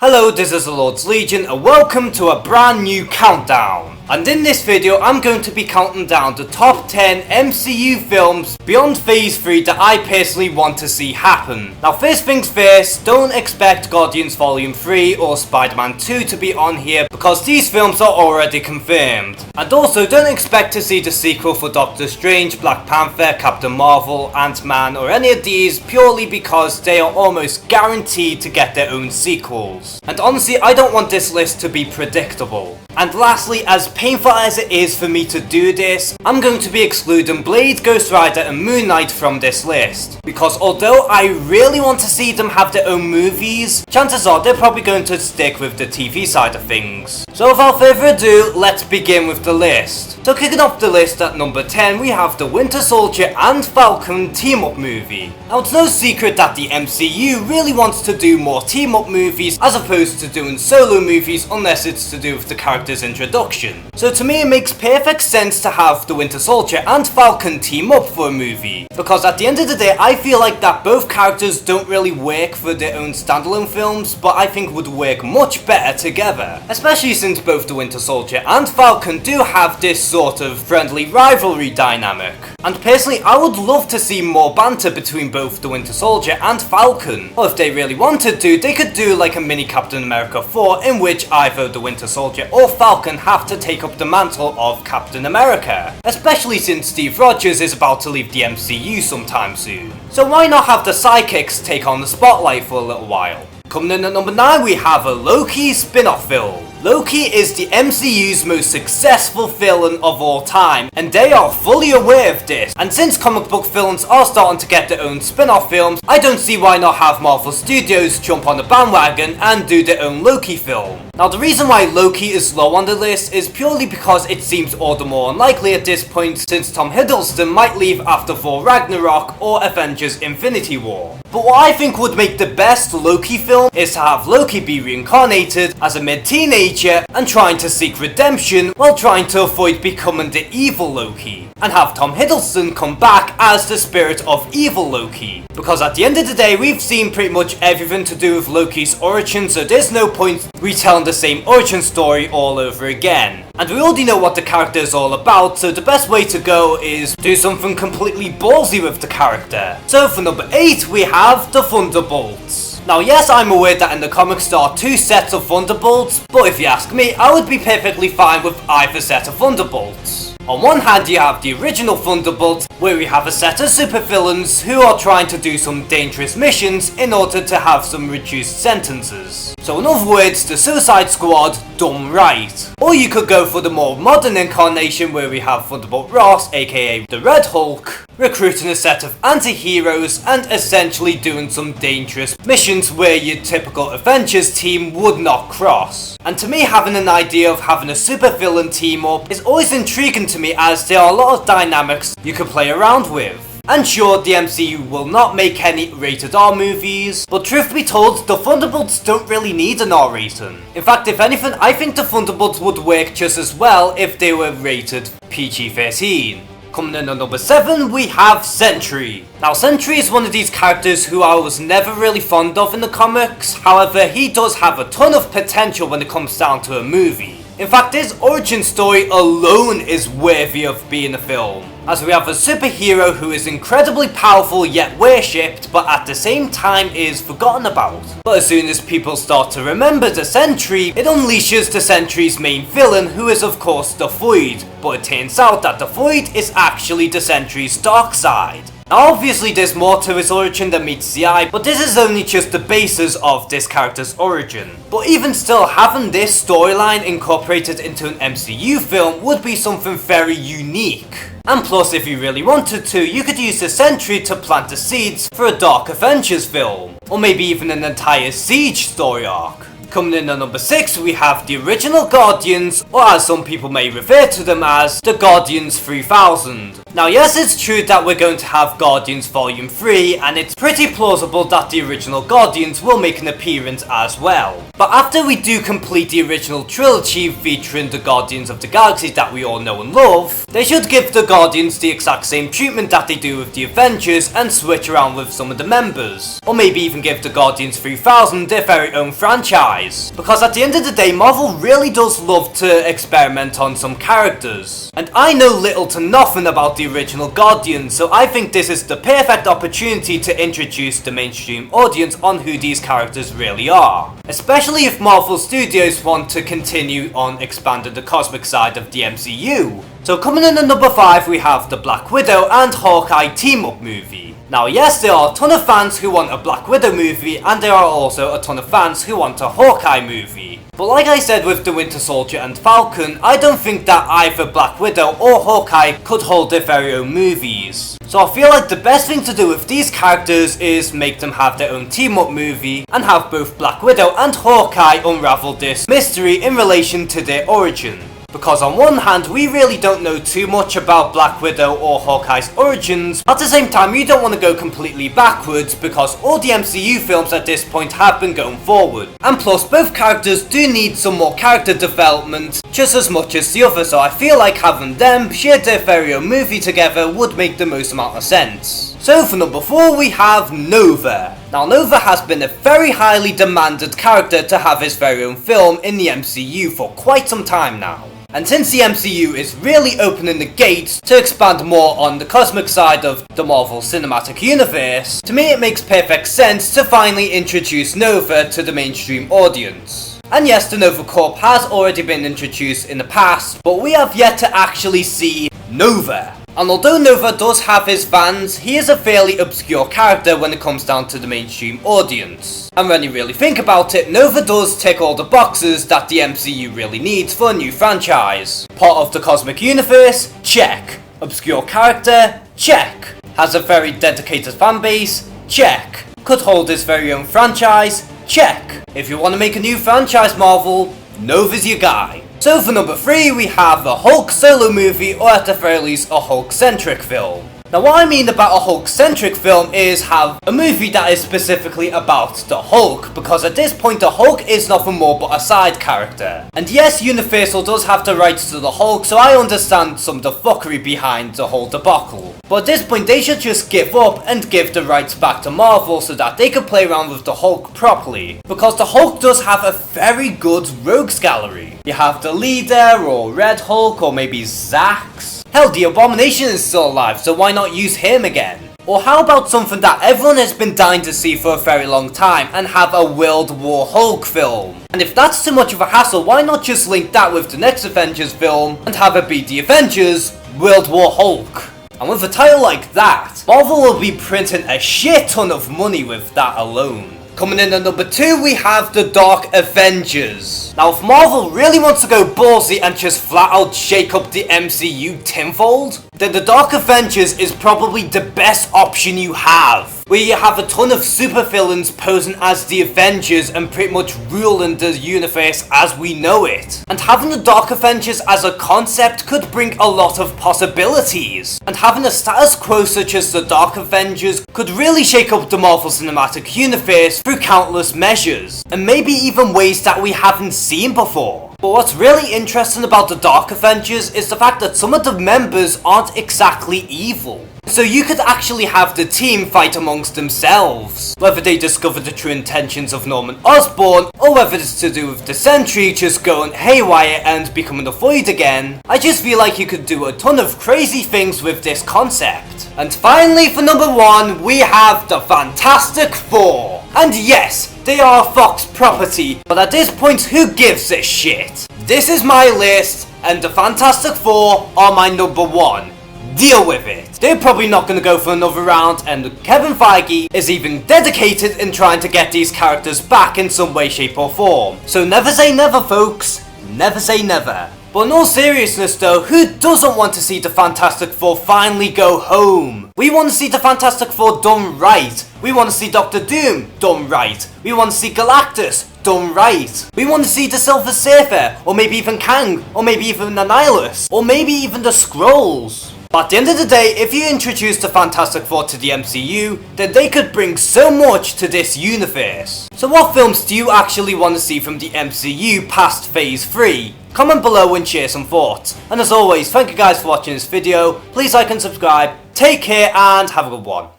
Hello, this is the Lord's Legion and welcome to a brand new countdown. And in this video I'm going to be counting down the top 10 MCU films beyond phase 3 that I personally want to see happen. Now first things first, don't expect Guardians Volume 3 or Spider-Man 2 to be on here because these films are already confirmed. And also don't expect to see the sequel for Doctor Strange, Black Panther, Captain Marvel, Ant-Man or any of these purely because they are almost guaranteed to get their own sequels. And honestly, I don't want this list to be predictable. And lastly, as painful as it is for me to do this, I'm going to be excluding Blade, Ghost Rider and Moon Knight from this list. Because although I really want to see them have their own movies, chances are they're probably going to stick with the TV side of things. So without further ado, let's begin with the list. So kicking off the list at number 10, we have the Winter Soldier and Falcon team-up movie. Now it's no secret that the MCU really wants to do more team-up movies as opposed to doing solo movies unless it's to do with the character's introduction. So to me it makes perfect sense to have the Winter Soldier and Falcon team up for a movie. Because at the end of the day I feel like that both characters don't really work for their own standalone films, but I think would work much better together. Especially since both the Winter Soldier and Falcon do have this sort of friendly rivalry dynamic. And personally I would love to see more banter between both the Winter Soldier and Falcon. Or if they really wanted to, they could do like a mini Captain America 4 in which either the Winter Soldier or Falcon have to take up the mantle of Captain America. Especially since Steve Rogers is about to leave the MCU sometime soon. So why not have the sidekicks take on the spotlight for a little while? Coming in at number 9 we have a Loki spin-off film. Loki is the MCU's most successful villain of all time, and they are fully aware of this. And since comic book films are starting to get their own spin-off films, I don't see why not have Marvel Studios jump on the bandwagon and do their own Loki film. Now the reason why Loki is low on the list is purely because it seems all the more unlikely at this point since Tom Hiddleston might leave after Thor Ragnarok or Avengers Infinity War. But what I think would make the best Loki film is to have Loki be reincarnated as a mid-teenager and trying to seek redemption while trying to avoid becoming the evil Loki. And have Tom Hiddleston come back as the spirit of evil Loki. Because at the end of the day we've seen pretty much everything to do with Loki's origin, so there's no point retelling the same origin story all over again. And we already know what the character is all about, so the best way to go is do something completely ballsy with the character. So for number 8 we have the Thunderbolts. Now yes, I'm aware that in the comics there are 2 sets of Thunderbolts, but if you ask me, I would be perfectly fine with either set of Thunderbolts. On one hand you have the original Thunderbolts, where we have a set of supervillains who are trying to do some dangerous missions in order to have some reduced sentences. So in other words, the Suicide Squad done right. Or you could go for the more modern incarnation where we have Thunderbolt Ross, aka the Red Hulk, recruiting a set of anti-heroes and essentially doing some dangerous missions where your typical Avengers team would not cross. And to me, having an idea of having a supervillain team up is always intriguing to me as there are a lot of dynamics you can play around with. And sure, the MCU will not make any rated R movies, but truth be told, the Thunderbolts don't really need an R rating. In fact, if anything, I think the Thunderbolts would work just as well if they were rated PG-13. Coming in at number 7, we have Sentry. Now Sentry is one of these characters who I was never really fond of in the comics, however he does have a ton of potential when it comes down to a movie. In fact, his origin story alone is worthy of being a film, as we have a superhero who is incredibly powerful yet worshipped, but at the same time is forgotten about. But as soon as people start to remember the Sentry, it unleashes the Sentry's main villain, who is of course the Void, but it turns out that the Void is actually the Sentry's dark side. Now obviously there's more to his origin than meets the eye, but this is only just the basis of this character's origin. But even still, having this storyline incorporated into an MCU film would be something very unique. And plus, if you really wanted to, you could use the Sentry to plant the seeds for a Dark Avengers film, or maybe even an entire Siege story arc. Coming in at number 6 we have the original Guardians, or as some people may refer to them as, the Guardians 3000. Now yes, it's true that we're going to have Guardians Volume 3, and it's pretty plausible that the original Guardians will make an appearance as well. But after we do complete the original trilogy featuring the Guardians of the Galaxy that we all know and love, they should give the Guardians the exact same treatment that they do with the Avengers and switch around with some of the members. Or maybe even give the Guardians 3000 their very own franchise. Because at the end of the day, Marvel really does love to experiment on some characters. And I know little to nothing about the original Guardians, so I think this is the perfect opportunity to introduce the mainstream audience on who these characters really are. Especially if Marvel Studios want to continue on expanding the cosmic side of the MCU. So coming in at number 5 we have the Black Widow and Hawkeye team-up movie. Now yes, there are a ton of fans who want a Black Widow movie, and there are also a ton of fans who want a Hawkeye movie. But like I said with the Winter Soldier and Falcon, I don't think that either Black Widow or Hawkeye could hold their very own movies. So I feel like the best thing to do with these characters is make them have their own team-up movie, and have both Black Widow and Hawkeye unravel this mystery in relation to their origin. Because on one hand, we really don't know too much about Black Widow or Hawkeye's origins. At the same time, you don't want to go completely backwards because all the MCU films at this point have been going forward. And plus, both characters do need some more character development just as much as the other, so I feel like having them share their very own movie together would make the most amount of sense. So for number 4 we have Nova. Now Nova has been a very highly demanded character to have his very own film in the MCU for quite some time now. And since the MCU is really opening the gates to expand more on the cosmic side of the Marvel Cinematic Universe, to me it makes perfect sense to finally introduce Nova to the mainstream audience. And yes, the Nova Corps has already been introduced in the past, but we have yet to actually see Nova. And although Nova does have his fans, he is a fairly obscure character when it comes down to the mainstream audience. And when you really think about it, Nova does tick all the boxes that the MCU really needs for a new franchise. Part of the cosmic universe? Check. Obscure character? Check. Has a very dedicated fanbase? Check. Could hold his very own franchise? Check. If you want to make a new franchise, Marvel, Nova's your guy. So for number 3 we have the Hulk solo movie, or at the very least a Hulk-centric film. Now what I mean about a Hulk-centric film is have a movie that is specifically about the Hulk, because at this point the Hulk is nothing more but a side character. And yes, Universal does have the rights to the Hulk, so I understand some of the fuckery behind the whole debacle. But at this point they should just give up and give the rights back to Marvel so that they can play around with the Hulk properly. Because the Hulk does have a very good rogues gallery. You have the Leader, or Red Hulk, or maybe Zax. Hell, the Abomination is still alive, so why not use him again? Or how about something that everyone has been dying to see for a very long time, and have a World War Hulk film? And if that's too much of a hassle, why not just link that with the next Avengers film, and have it be the Avengers World War Hulk? And with a title like that, Marvel will be printing a shit ton of money with that alone. Coming in at number 2 we have the Dark Avengers. Now if Marvel really wants to go ballsy and just flat out shake up the MCU tenfold, then the Dark Avengers is probably the best option you have. Where you have a ton of supervillains posing as the Avengers and pretty much ruling the universe as we know it. And having the Dark Avengers as a concept could bring a lot of possibilities. And having a status quo such as the Dark Avengers could really shake up the Marvel Cinematic Universe through countless measures, and maybe even ways that we haven't seen before. But what's really interesting about the Dark Avengers is the fact that some of the members aren't exactly evil. So you could actually have the team fight amongst themselves. Whether they discover the true intentions of Norman Osborn, or whether it's to do with the Sentry just going haywire and becoming a void again, I just feel like you could do a ton of crazy things with this concept. And finally for number 1, we have the Fantastic Four. And yes, they are Fox property, but at this point who gives a shit? This is my list, and the Fantastic Four are my number 1. Deal with it. They're probably not going to go for another round, and Kevin Feige is even dedicated in trying to get these characters back in some way, shape or form. So never say never, folks. Never say never. But in all seriousness though, who doesn't want to see the Fantastic Four finally go home? We want to see the Fantastic Four done right. We want to see Doctor Doom done right. We want to see Galactus done right. We want to see the Silver Surfer, or maybe even Kang, or maybe even Annihilus, or maybe even the Skrulls. But at the end of the day, if you introduce the Fantastic Four to the MCU, then they could bring so much to this universe. So what films do you actually want to see from the MCU past Phase 3? Comment below and share some thoughts. And as always, thank you guys for watching this video. Please like and subscribe. Take care and have a good one.